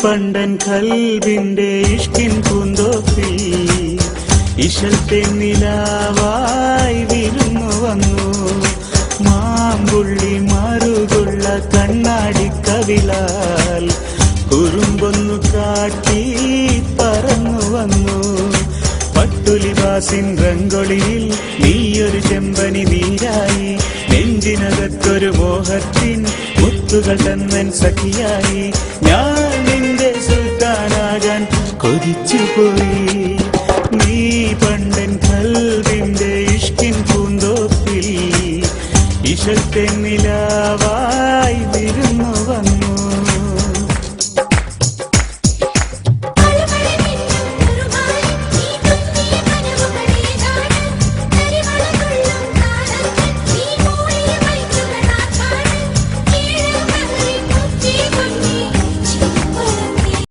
പണ്ടൻ കൽബിന്റെ ഇഷ്കിൻ പൂന്തോപ്പിൽ ഇശൽ തെന്നിലാവായി വിരുന്നു വന്നു. മാമ്പുള്ളി മറുകുള്ള കണ്ണാടി കവിളാൽ കുറുമ്പൊന്നു കാട്ടി പറന്നു വന്നു. പട്ടുലിവാസിൻ റംഗൊളിയിൽ നീയൊരു ചെമ്പനി നീരായി, നെഞ്ചിനകത്തൊരു മോഹത്തിൻ മുത്തുകൾ തന്നൻ സഖിയായി. ഞാൻ നിന്റെ സുൽത്താനാകാൻ കൊതിച്ചുപോയി. നീ പണ്ടൻ കൽബിന്റെ ഇഷ്കിൻ പൂന്തോപ്പിൽ ഇശൽ